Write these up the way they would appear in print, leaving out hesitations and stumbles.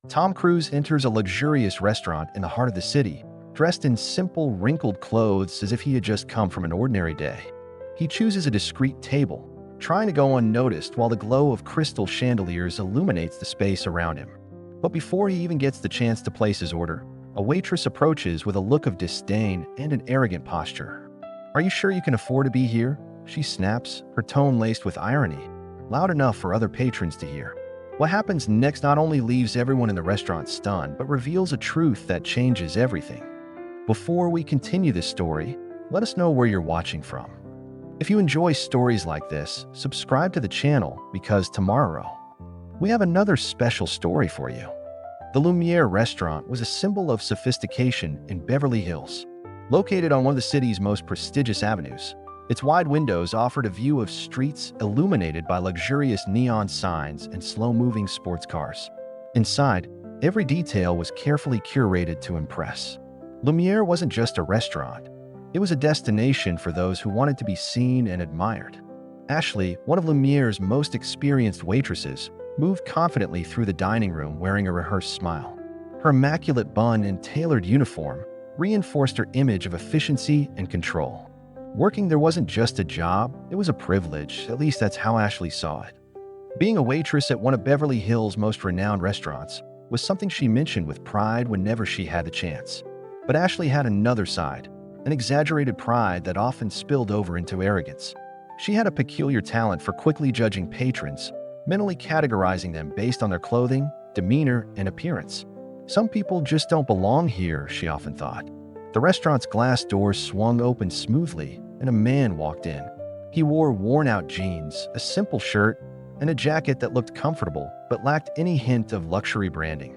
Tom Cruise enters a luxurious restaurant in the heart of the city, dressed in simple, wrinkled clothes as if he had just come from an ordinary day. He chooses a discreet table, trying to go unnoticed while the glow of crystal chandeliers illuminates the space around him. But before he even gets the chance to place his order, a waitress approaches with a look of disdain and an arrogant posture. "Are you sure you can afford to be here?" she snaps, her tone laced with irony, loud enough for other patrons to hear. What happens next not only leaves everyone in the restaurant stunned, but reveals a truth that changes everything. Before we continue this story, let us know where you're watching from. If you enjoy stories like this, subscribe to the channel because tomorrow, we have another special story for you. The Lumiere restaurant was a symbol of sophistication in Beverly Hills. Located on one of the city's most prestigious avenues, its wide windows offered a view of streets illuminated by luxurious neon signs and slow-moving sports cars. Inside, every detail was carefully curated to impress. Lumiere wasn't just a restaurant. It was a destination for those who wanted to be seen and admired. Ashley, one of Lumiere's most experienced waitresses, moved confidently through the dining room wearing a rehearsed smile. Her immaculate bun and tailored uniform reinforced her image of efficiency and control. Working there wasn't just a job, it was a privilege, at least that's how Ashley saw it. Being a waitress at one of Beverly Hills' most renowned restaurants was something she mentioned with pride whenever she had the chance. But Ashley had another side, an exaggerated pride that often spilled over into arrogance. She had a peculiar talent for quickly judging patrons, mentally categorizing them based on their clothing, demeanor, and appearance. Some people just don't belong here, she often thought. The restaurant's glass doors swung open smoothly, and a man walked in. He wore worn-out jeans, a simple shirt, and a jacket that looked comfortable but lacked any hint of luxury branding.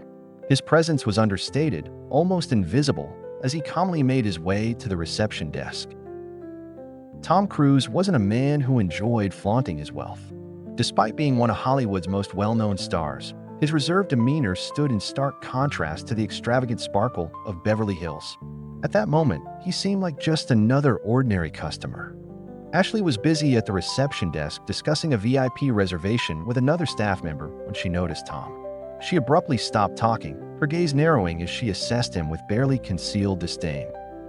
His presence was understated, almost invisible, as he calmly made his way to the reception desk. Tom Cruise wasn't a man who enjoyed flaunting his wealth. Despite being one of Hollywood's most well-known stars, his reserved demeanor stood in stark contrast to the extravagant sparkle of Beverly Hills. At that moment, he seemed like just another ordinary customer. Ashley was busy at the reception desk discussing a VIP reservation with another staff member when she noticed Tom. She abruptly stopped talking, her gaze narrowing as she assessed him with barely concealed disdain.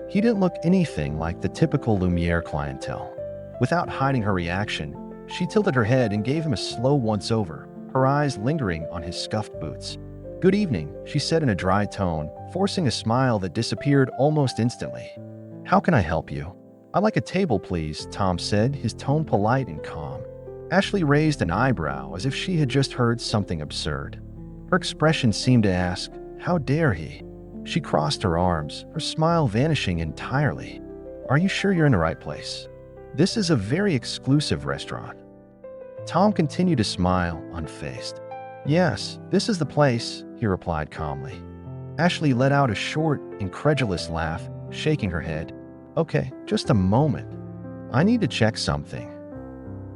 He didn't look anything like the typical Lumiere clientele. Without hiding her reaction, she tilted her head and gave him a slow once-over, her eyes lingering on his scuffed boots. "Good evening," she said in a dry tone, forcing a smile that disappeared almost instantly. "How can I help you?" "I'd like a table, please," Tom said, his tone polite and calm. Ashley raised an eyebrow as if she had just heard something absurd. Her expression seemed to ask, "How dare he?" She crossed her arms, her smile vanishing entirely. "Are you sure you're in the right place? This is a very exclusive restaurant." Tom continued to smile, unfazed. "Yes, this is the place," he replied calmly. Ashley let out a short, incredulous laugh, shaking her head. "Okay, just a moment. I need to check something."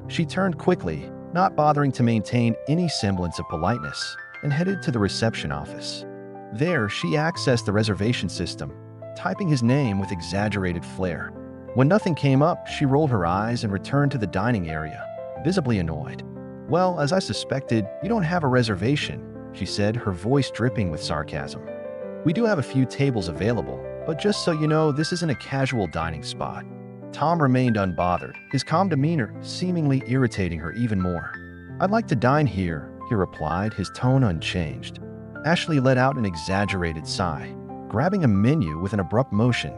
She turned quickly, not bothering to maintain any semblance of politeness, and headed to the reception office. There, she accessed the reservation system, typing his name with exaggerated flair. When nothing came up, she rolled her eyes and returned to the dining area, visibly annoyed. "Well, as I suspected, you don't have a reservation," she said, her voice dripping with sarcasm. "We do have a few tables available, but just so you know, this isn't a casual dining spot." Tom remained unbothered, his calm demeanor seemingly irritating her even more. "I'd like to dine here," he replied, his tone unchanged. Ashley let out an exaggerated sigh, grabbing a menu with an abrupt motion.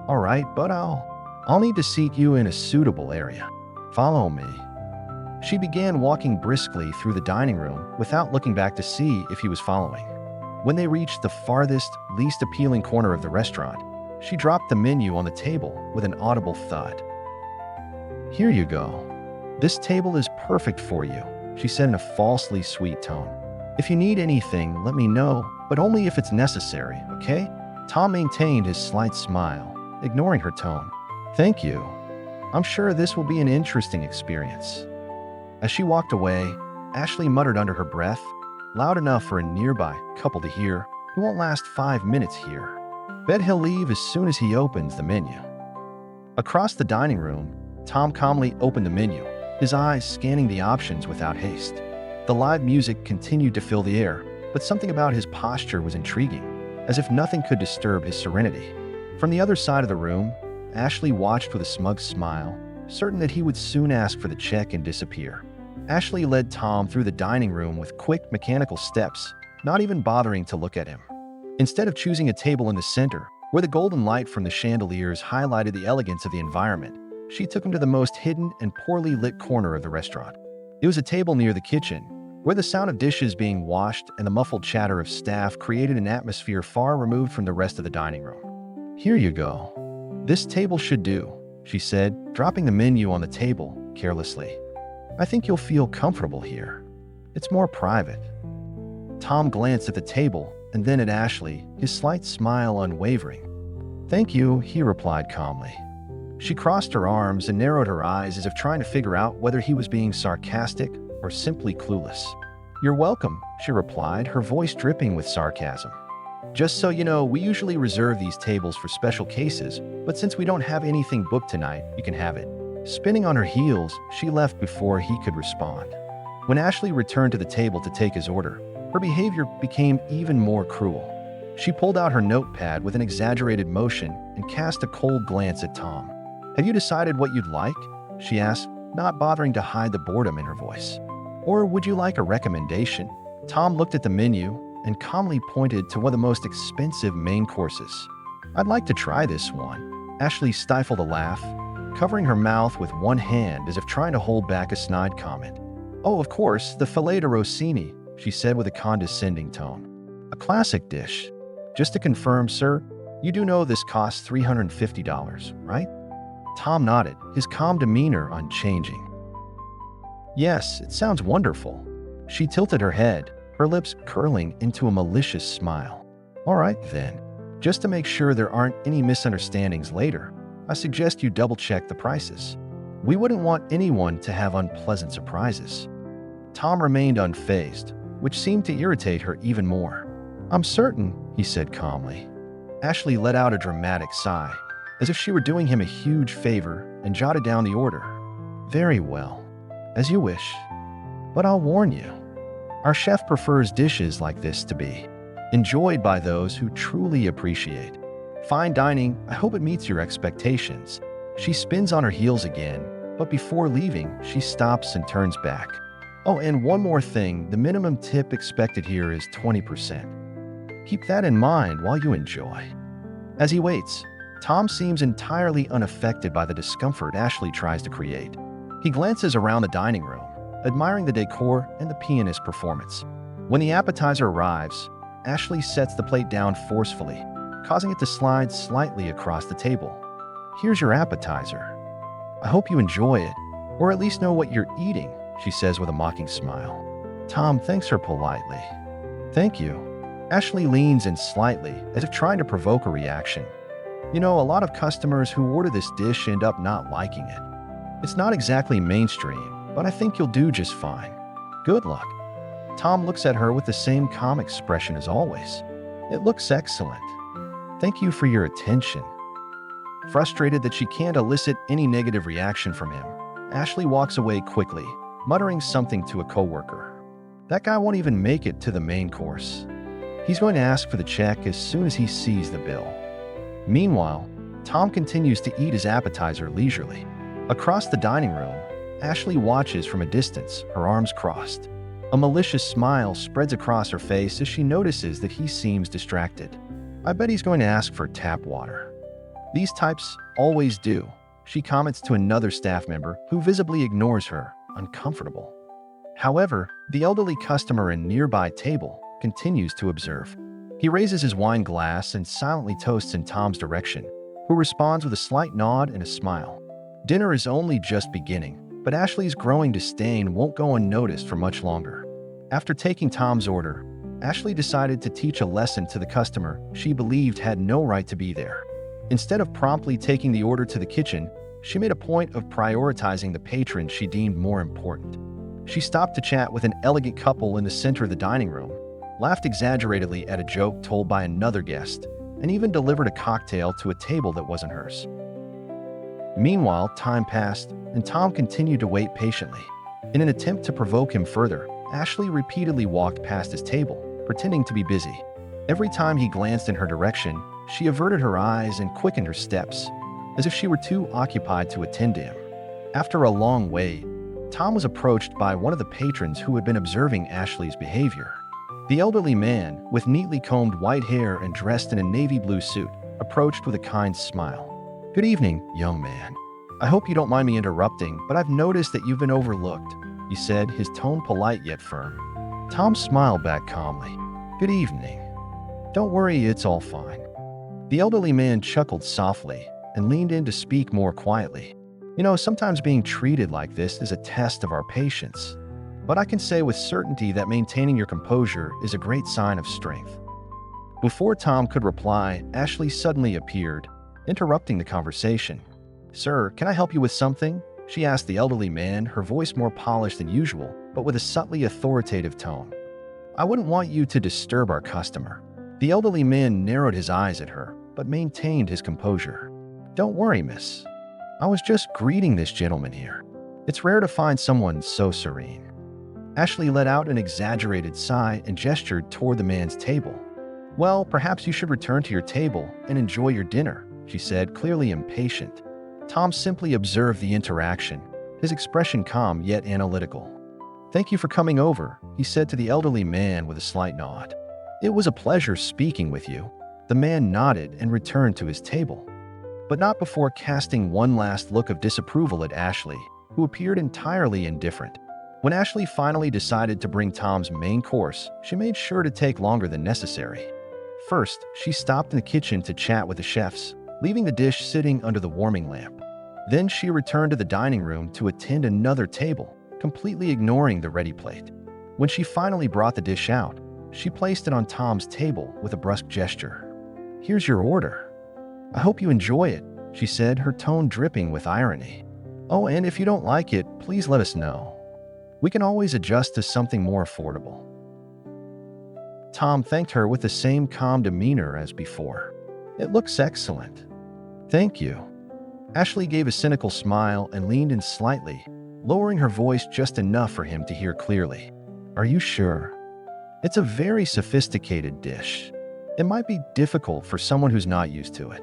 "All right, but I'll need to seat you in a suitable area. Follow me." She began walking briskly through the dining room without looking back to see if he was following. When they reached the farthest, least appealing corner of the restaurant, she dropped the menu on the table with an audible thud. "Here you go. This table is perfect for you," she said in a falsely sweet tone. "If you need anything, let me know, but only if it's necessary, okay?" Tom maintained his slight smile, ignoring her tone. "Thank you. I'm sure this will be an interesting experience." As she walked away, Ashley muttered under her breath, loud enough for a nearby couple to hear, "He won't last 5 minutes here. Bet he'll leave as soon as he opens the menu." Across the dining room, Tom calmly opened the menu, his eyes scanning the options without haste. The live music continued to fill the air, but something about his posture was intriguing, as if nothing could disturb his serenity. From the other side of the room, Ashley watched with a smug smile, certain that he would soon ask for the check and disappear. Ashley led Tom through the dining room with quick, mechanical steps, not even bothering to look at him. Instead of choosing a table in the center, where the golden light from the chandeliers highlighted the elegance of the environment, she took him to the most hidden and poorly lit corner of the restaurant. It was a table near the kitchen, where the sound of dishes being washed and the muffled chatter of staff created an atmosphere far removed from the rest of the dining room. "Here you go. This table should do," she said, dropping the menu on the table carelessly. "I think you'll feel comfortable here. It's more private." Tom glanced at the table and then at Ashley, his slight smile unwavering. "Thank you," he replied calmly. She crossed her arms and narrowed her eyes as if trying to figure out whether he was being sarcastic or simply clueless. "You're welcome," she replied, her voice dripping with sarcasm. "Just so you know, we usually reserve these tables for special cases, but since we don't have anything booked tonight, you can have it." Spinning on her heels, she left before he could respond. When Ashley returned to the table to take his order, her behavior became even more cruel. She pulled out her notepad with an exaggerated motion and cast a cold glance at Tom. "Have you decided what you'd like?" she asked, not bothering to hide the boredom in her voice. "Or would you like a recommendation?" Tom looked at the menu and calmly pointed to one of the most expensive main courses. "I'd like to try this one." Ashley stifled a laugh, covering her mouth with one hand as if trying to hold back a snide comment. "Oh, of course, the filet de Rossini," she said with a condescending tone. "A classic dish. Just to confirm, sir, you do know this costs $350, right?" Tom nodded, his calm demeanor unchanging. "Yes, it sounds wonderful." She tilted her head, her lips curling into a malicious smile. "All right, then. Just to make sure there aren't any misunderstandings later, I suggest you double-check the prices. We wouldn't want anyone to have unpleasant surprises." Tom remained unfazed, which seemed to irritate her even more. "I'm certain," he said calmly. Ashley let out a dramatic sigh, as if she were doing him a huge favor, and jotted down the order. "Very well. As you wish. But I'll warn you, our chef prefers dishes like this to be enjoyed by those who truly appreciate fine dining. I hope it meets your expectations." She spins on her heels again, but before leaving, she stops and turns back. "Oh, and one more thing, the minimum tip expected here is 20%. Keep that in mind while you enjoy." As he waits, Tom seems entirely unaffected by the discomfort Ashley tries to create. He glances around the dining room, admiring the decor and the pianist's performance. When the appetizer arrives, Ashley sets the plate down forcefully, causing it to slide slightly across the table. "Here's your appetizer. I hope you enjoy it, or at least know what you're eating," she says with a mocking smile. Tom thanks her politely. "Thank you." Ashley leans in slightly, as if trying to provoke a reaction. "You know, a lot of customers who order this dish end up not liking it. It's not exactly mainstream, but I think you'll do just fine. Good luck." Tom looks at her with the same calm expression as always. "It looks excellent. Thank you for your attention." Frustrated that she can't elicit any negative reaction from him, Ashley walks away quickly, muttering something to a coworker. "That guy won't even make it to the main course. He's going to ask for the check as soon as he sees the bill." Meanwhile, Tom continues to eat his appetizer leisurely. Across the dining room, Ashley watches from a distance, her arms crossed. A malicious smile spreads across her face as she notices that he seems distracted. "I bet he's going to ask for tap water. These types always do," she comments to another staff member who visibly ignores her, uncomfortable. However, the elderly customer in nearby table continues to observe. He raises his wine glass and silently toasts in Tom's direction, who responds with a slight nod and a smile. Dinner is only just beginning, but Ashley's growing disdain won't go unnoticed for much longer. After taking Tom's order, Ashley decided to teach a lesson to the customer she believed had no right to be there. Instead of promptly taking the order to the kitchen, she made a point of prioritizing the patron she deemed more important. She stopped to chat with an elegant couple in the center of the dining room, laughed exaggeratedly at a joke told by another guest, and even delivered a cocktail to a table that wasn't hers. Meanwhile, time passed, and Tom continued to wait patiently. In an attempt to provoke him further, Ashley repeatedly walked past his table, pretending to be busy. Every time he glanced in her direction, she averted her eyes and quickened her steps, as if she were too occupied to attend to him. After a long wait, Tom was approached by one of the patrons who had been observing Ashley's behavior. The elderly man, with neatly combed white hair and dressed in a navy blue suit, approached with a kind smile. "Good evening, young man. I hope you don't mind me interrupting, but I've noticed that you've been overlooked," he said, his tone polite yet firm. Tom smiled back calmly. "Good evening. Don't worry, it's all fine." The elderly man chuckled softly and leaned in to speak more quietly. Sometimes being treated like this is a test of our patience. But I can say with certainty that maintaining your composure is a great sign of strength." Before Tom could reply, Ashley suddenly appeared, interrupting the conversation. "Sir, can I help you with something?" she asked the elderly man, her voice more polished than usual, but with a subtly authoritative tone. "I wouldn't want you to disturb our customer." The elderly man narrowed his eyes at her, but maintained his composure. "Don't worry, miss. I was just greeting this gentleman here. It's rare to find someone so serene." Ashley let out an exaggerated sigh and gestured toward the man's table. "Well, perhaps you should return to your table and enjoy your dinner," she said, clearly impatient. Tom simply observed the interaction, his expression calm yet analytical. "Thank you for coming over," he said to the elderly man with a slight nod. "It was a pleasure speaking with you." The man nodded and returned to his table, but not before casting one last look of disapproval at Ashley, who appeared entirely indifferent. When Ashley finally decided to bring Tom's main course, she made sure to take longer than necessary. First, she stopped in the kitchen to chat with the chefs, leaving the dish sitting under the warming lamp. Then she returned to the dining room to attend another table, completely ignoring the ready plate. When she finally brought the dish out, she placed it on Tom's table with a brusque gesture. "Here's your order. I hope you enjoy it," she said, her tone dripping with irony. "Oh, and if you don't like it, please let us know. We can always adjust to something more affordable." Tom thanked her with the same calm demeanor as before. "It looks excellent." "Thank you." Ashley gave a cynical smile and leaned in slightly, lowering her voice just enough for him to hear clearly. "Are you sure? It's a very sophisticated dish. It might be difficult for someone who's not used to it."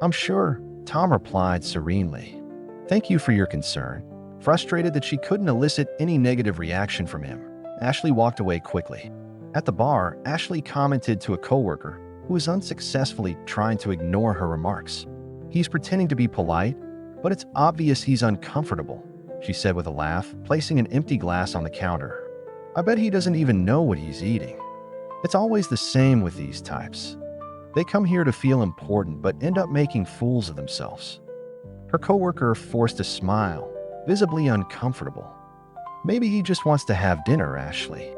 "I'm sure," Tom replied serenely. "Thank you for your concern." Frustrated that she couldn't elicit any negative reaction from him, Ashley walked away quickly. At the bar, Ashley commented to a coworker who was unsuccessfully trying to ignore her remarks. "He's pretending to be polite, but it's obvious he's uncomfortable," she said with a laugh, placing an empty glass on the counter. "I bet he doesn't even know what he's eating. It's always the same with these types. They come here to feel important but end up making fools of themselves." Her coworker forced a smile, visibly uncomfortable. "Maybe he just wants to have dinner, Ashley.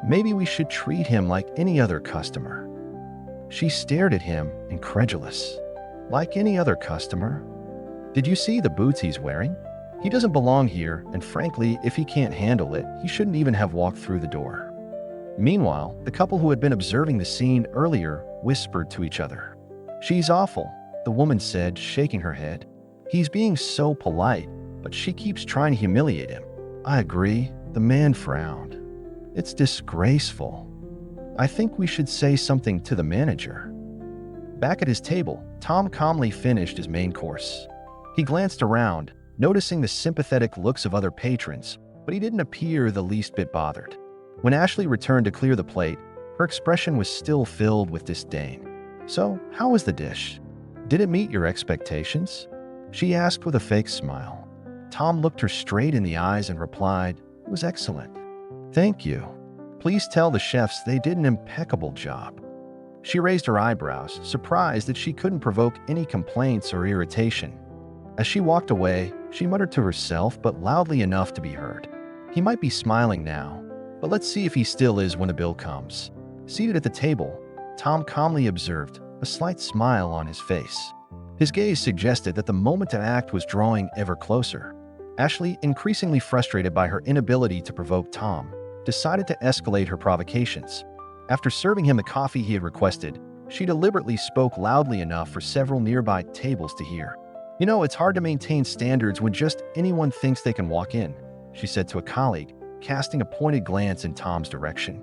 Maybe we should treat him like any other customer." She stared at him, incredulous. "Like any other customer? Did you see the boots he's wearing? He doesn't belong here, and frankly, if he can't handle it, he shouldn't even have walked through the door." Meanwhile, the couple who had been observing the scene earlier whispered to each other. "She's awful," the woman said, shaking her head. "He's being so polite, but she keeps trying to humiliate him." "I agree," the man frowned. "It's disgraceful. I think we should say something to the manager." Back at his table, Tom calmly finished his main course. He glanced around, noticing the sympathetic looks of other patrons, but he didn't appear the least bit bothered. When Ashley returned to clear the plate, her expression was still filled with disdain. "So, how was the dish? Did it meet your expectations?" she asked with a fake smile. Tom looked her straight in the eyes and replied, "It was excellent. Thank you. Please tell the chefs they did an impeccable job." She raised her eyebrows, surprised that she couldn't provoke any complaints or irritation. As she walked away, she muttered to herself, but loudly enough to be heard, "He might be smiling now, but let's see if he still is when the bill comes." Seated at the table, Tom calmly observed, a slight smile on his face. His gaze suggested that the moment to act was drawing ever closer. Ashley, increasingly frustrated by her inability to provoke Tom, decided to escalate her provocations. After serving him the coffee he had requested, she deliberately spoke loudly enough for several nearby tables to hear. It's hard to maintain standards when just anyone thinks they can walk in," she said to a colleague, casting a pointed glance in Tom's direction.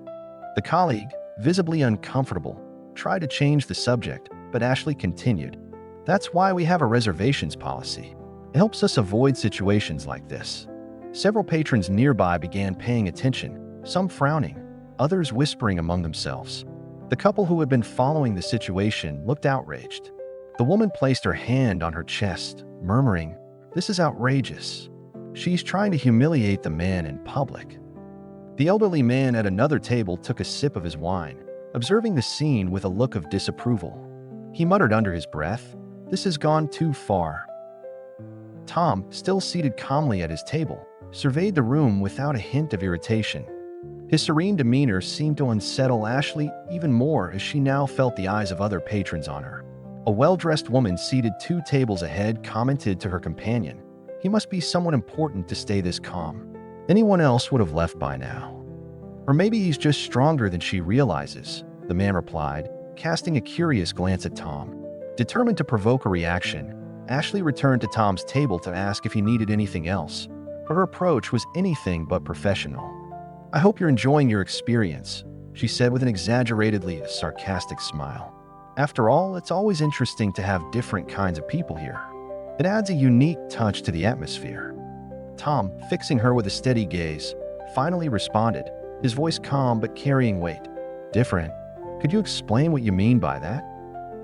The colleague, visibly uncomfortable, tried to change the subject, but Ashley continued. That's why we have a reservations policy. It helps us avoid situations like this. Several patrons nearby began paying attention, some frowning, others whispering among themselves. The couple who had been following the situation looked outraged. The woman placed her hand on her chest, murmuring, "This is outrageous. She's trying to humiliate the man in public." The elderly man at another table took a sip of his wine, observing the scene with a look of disapproval. He muttered under his breath, "This has gone too far." Tom, still seated calmly at his table, surveyed the room without a hint of irritation. His serene demeanor seemed to unsettle Ashley even more as she now felt the eyes of other patrons on her. A well-dressed woman seated 2 tables ahead commented to her companion, "He must be someone important to stay this calm. Anyone else would have left by now." "Or maybe he's just stronger than she realizes," the man replied, casting a curious glance at Tom. Determined to provoke a reaction, Ashley returned to Tom's table to ask if he needed anything else. Her approach was anything but professional. "I hope you're enjoying your experience," she said with an exaggeratedly sarcastic smile. "After all, it's always interesting to have different kinds of people here. It adds a unique touch to the atmosphere." Tom, fixing her with a steady gaze, finally responded, his voice calm but carrying weight. "Different? Could you explain what you mean by that?"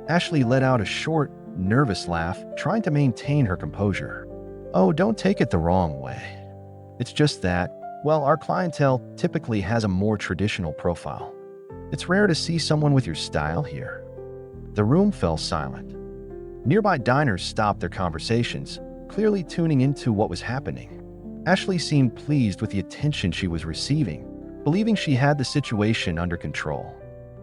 Ashley let out a short, nervous laugh, trying to maintain her composure. "Oh, don't take it the wrong way. It's just that, well, our clientele typically has a more traditional profile. It's rare to see someone with your style here." The room fell silent. Nearby diners stopped their conversations, clearly tuning into what was happening. Ashley seemed pleased with the attention she was receiving, believing she had the situation under control.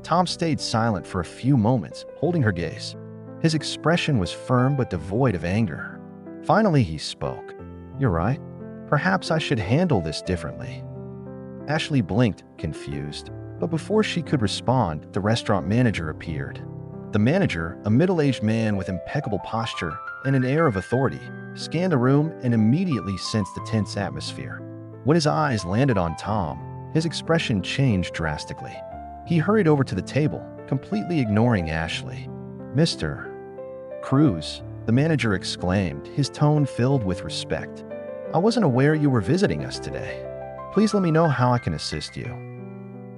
Tom stayed silent for a few moments, holding her gaze. His expression was firm but devoid of anger. Finally, he spoke. "You're right. Perhaps I should handle this differently." Ashley blinked, confused, but before she could respond, the restaurant manager appeared. The manager, a middle-aged man with impeccable posture and an air of authority, scanned the room and immediately sensed the tense atmosphere. When his eyes landed on Tom, his expression changed drastically. He hurried over to the table, completely ignoring Ashley. "Mr. Cruz," the manager exclaimed, his tone filled with respect. "I wasn't aware you were visiting us today. Please let me know how I can assist you."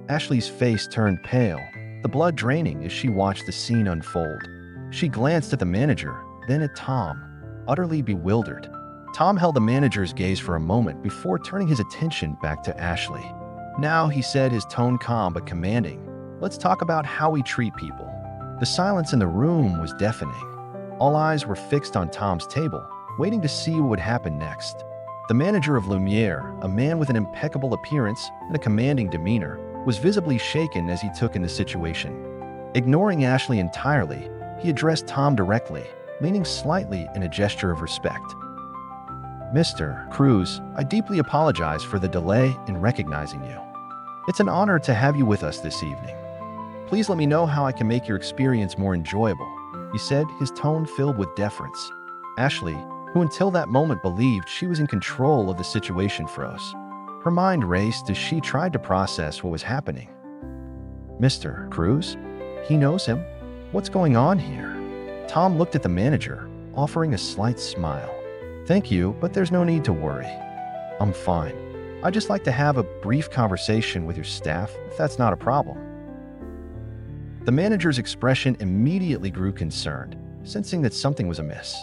Ashley's face turned pale, the blood draining as she watched the scene unfold. She glanced at the manager, then at Tom, utterly bewildered. Tom held the manager's gaze for a moment before turning his attention back to Ashley. "Now," he said, his tone calm but commanding, "let's talk about how we treat people." The silence in the room was deafening. All eyes were fixed on Tom's table, waiting to see what would happen next. The manager of Lumiere, a man with an impeccable appearance and a commanding demeanor, was visibly shaken as he took in the situation. Ignoring Ashley entirely, he addressed Tom directly, leaning slightly in a gesture of respect. "Mr. Cruz, I deeply apologize for the delay in recognizing you. It's an honor to have you with us this evening. Please let me know how I can make your experience more enjoyable," he said, his tone filled with deference. Ashley, who until that moment believed she was in control of the situation, froze. Her mind raced as she tried to process what was happening. "Mr. Cruz? He knows him? What's going on here?" Tom looked at the manager, offering a slight smile. "Thank you, but there's no need to worry. I'm fine. I'd just like to have a brief conversation with your staff, if that's not a problem." The manager's expression immediately grew concerned, sensing that something was amiss.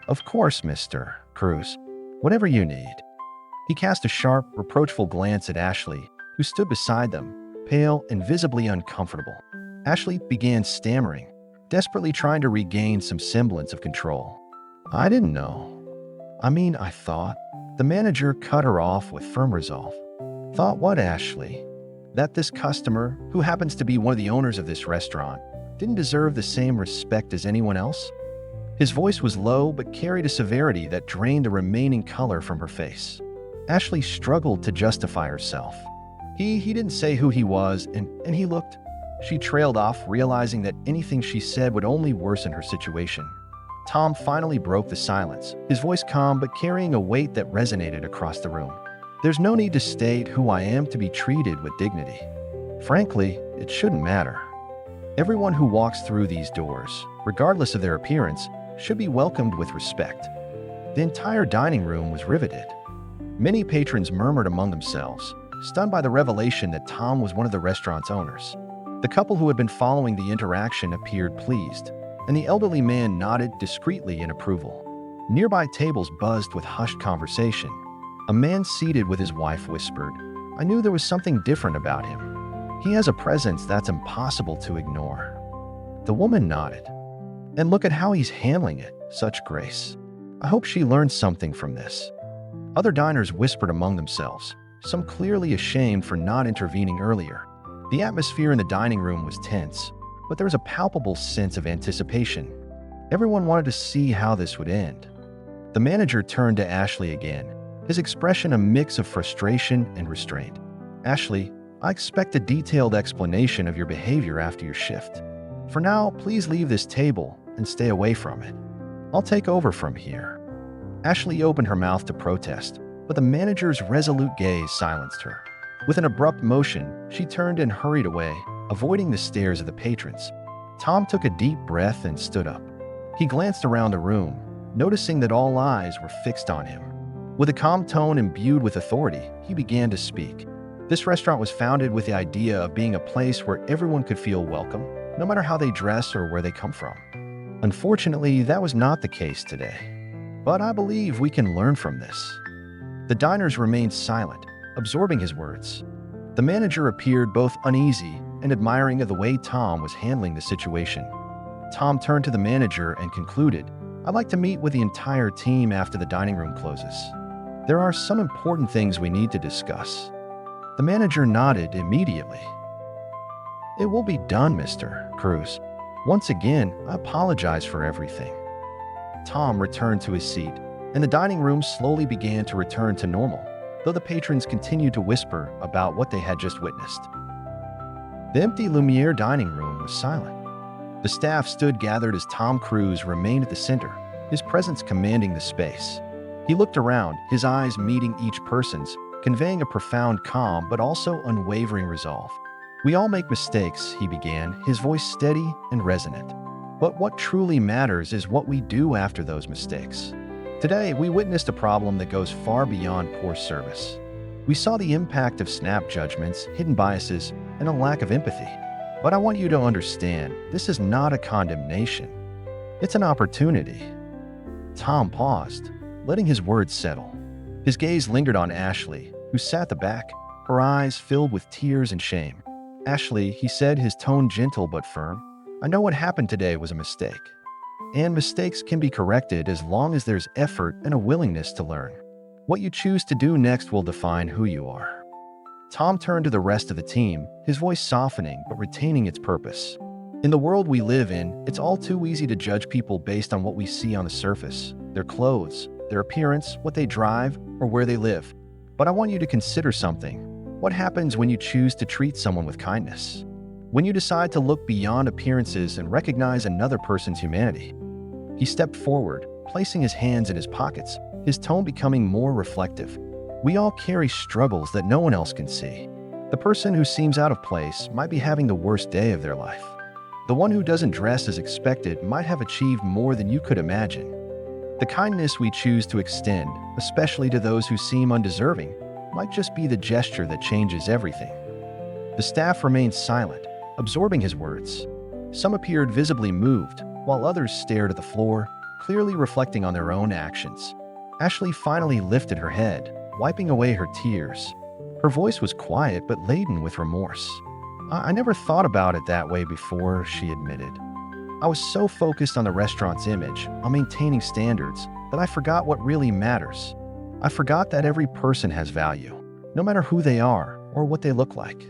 "Of course, Mr. Cruz. Whatever you need." He cast a sharp, reproachful glance at Ashley, who stood beside them, pale and visibly uncomfortable. Ashley began stammering, desperately trying to regain some semblance of control. "I didn't know. I thought." The manager cut her off with firm resolve. "Thought what, Ashley? That this customer, who happens to be one of the owners of this restaurant, didn't deserve the same respect as anyone else?" His voice was low but carried a severity that drained the remaining color from her face. Ashley struggled to justify herself. He didn't say who he was, and he looked. She trailed off, realizing that anything she said would only worsen her situation. Tom finally broke the silence, his voice calm but carrying a weight that resonated across the room. "There's no need to state who I am to be treated with dignity. Frankly, it shouldn't matter. Everyone who walks through these doors, regardless of their appearance, should be welcomed with respect. The entire dining room was riveted. Many patrons murmured among themselves, stunned by the revelation that Tom was one of the restaurant's owners. The couple who had been following the interaction appeared pleased, and the elderly man nodded discreetly in approval. Nearby tables buzzed with hushed conversation. A man seated with his wife whispered, "I knew there was something different about him. He has a presence that's impossible to ignore." The woman nodded. "And look at how he's handling it, such grace. I hope she learned something from this." Other diners whispered among themselves, some clearly ashamed for not intervening earlier. The atmosphere in the dining room was tense, but there was a palpable sense of anticipation. Everyone wanted to see how this would end. The manager turned to Ashley again, his expression a mix of frustration and restraint. "Ashley, I expect a detailed explanation of your behavior after your shift. For now, please leave this table and stay away from it. I'll take over from here." Ashley opened her mouth to protest, but the manager's resolute gaze silenced her. With an abrupt motion, she turned and hurried away, avoiding the stares of the patrons. Tom took a deep breath and stood up. He glanced around the room, noticing that all eyes were fixed on him. With a calm tone imbued with authority, he began to speak. This restaurant was founded with the idea of being a place where everyone could feel welcome, no matter how they dress or where they come from. Unfortunately, that was not the case today. But I believe we can learn from this. The diners remained silent, absorbing his words. The manager appeared both uneasy and admiring of the way Tom was handling the situation. Tom turned to the manager and concluded, "I'd like to meet with the entire team after the dining room closes. There are some important things we need to discuss." The manager nodded immediately. "It will be done, Mr. Cruz. Once again, I apologize for everything." Tom returned to his seat, and the dining room slowly began to return to normal, though the patrons continued to whisper about what they had just witnessed. The empty Lumiere dining room was silent. The staff stood gathered as Tom Cruise remained at the center, his presence commanding the space. He looked around, his eyes meeting each person's, conveying a profound calm but also unwavering resolve. "We all make mistakes," he began, his voice steady and resonant. "But what truly matters is what we do after those mistakes. Today, we witnessed a problem that goes far beyond poor service. We saw the impact of snap judgments, hidden biases, and a lack of empathy. But I want you to understand, this is not a condemnation. It's an opportunity." Tom paused, letting his words settle. His gaze lingered on Ashley, who sat at the back, her eyes filled with tears and shame. "Ashley," he said, his tone gentle but firm, "I know what happened today was a mistake. And mistakes can be corrected as long as there's effort and a willingness to learn. What you choose to do next will define who you are." Tom turned to the rest of the team, his voice softening but retaining its purpose. "In the world we live in, it's all too easy to judge people based on what we see on the surface, their clothes, their appearance, what they drive, or where they live. But I want you to consider something. What happens when you choose to treat someone with kindness? When you decide to look beyond appearances and recognize another person's humanity?" He stepped forward, placing his hands in his pockets, his tone becoming more reflective. "We all carry struggles that no one else can see. The person who seems out of place might be having the worst day of their life. The one who doesn't dress as expected might have achieved more than you could imagine. The kindness we choose to extend, especially to those who seem undeserving, might just be the gesture that changes everything." The staff remained silent, absorbing his words. Some appeared visibly moved, while others stared at the floor, clearly reflecting on their own actions. Ashley finally lifted her head, wiping away her tears. Her voice was quiet but laden with remorse. I never thought about it that way before," she admitted. "I was so focused on the restaurant's image, on maintaining standards, that I forgot what really matters. I forgot that every person has value, no matter who they are or what they look like."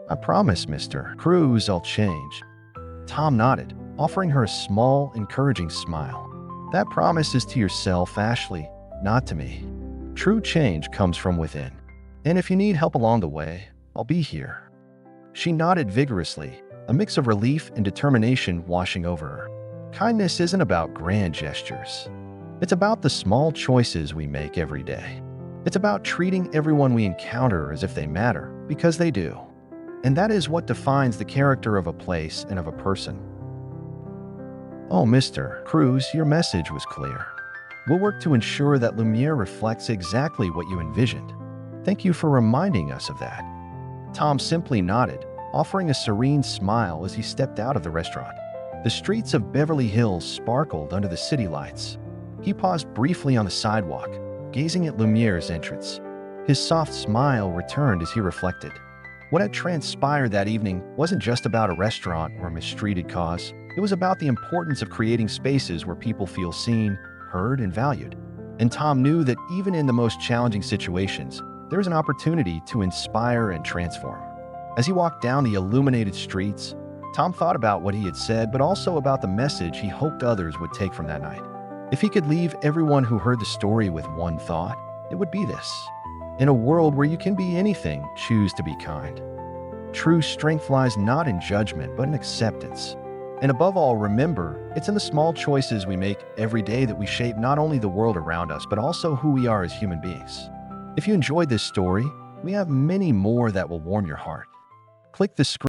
"I promise, Mr. Cruz, I'll change." Tom nodded, offering her a small, encouraging smile. "That promise is to yourself, Ashley, not to me. True change comes from within. And if you need help along the way, I'll be here." She nodded vigorously, a mix of relief and determination washing over her. Kindness isn't about grand gestures. It's about the small choices we make every day. It's about treating everyone we encounter as if they matter, because they do. And that is what defines the character of a place and of a person. Oh, Mr. Cruz, your message was clear. We'll work to ensure that Lumiere reflects exactly what you envisioned. Thank you for reminding us of that. Tom simply nodded, offering a serene smile as he stepped out of the restaurant. The streets of Beverly Hills sparkled under the city lights. He paused briefly on the sidewalk, gazing at Lumiere's entrance. His soft smile returned as he reflected. What had transpired that evening wasn't just about a restaurant or a mistreated cause. It was about the importance of creating spaces where people feel seen, heard, and valued. And Tom knew that even in the most challenging situations, there was an opportunity to inspire and transform. As he walked down the illuminated streets, Tom thought about what he had said, but also about the message he hoped others would take from that night. If he could leave everyone who heard the story with one thought, it would be this: in a world where you can be anything, choose to be kind. True strength lies not in judgment, but in acceptance. And above all, remember, it's in the small choices we make every day that we shape not only the world around us, but also who we are as human beings. If you enjoyed this story, we have many more that will warm your heart. Click the screen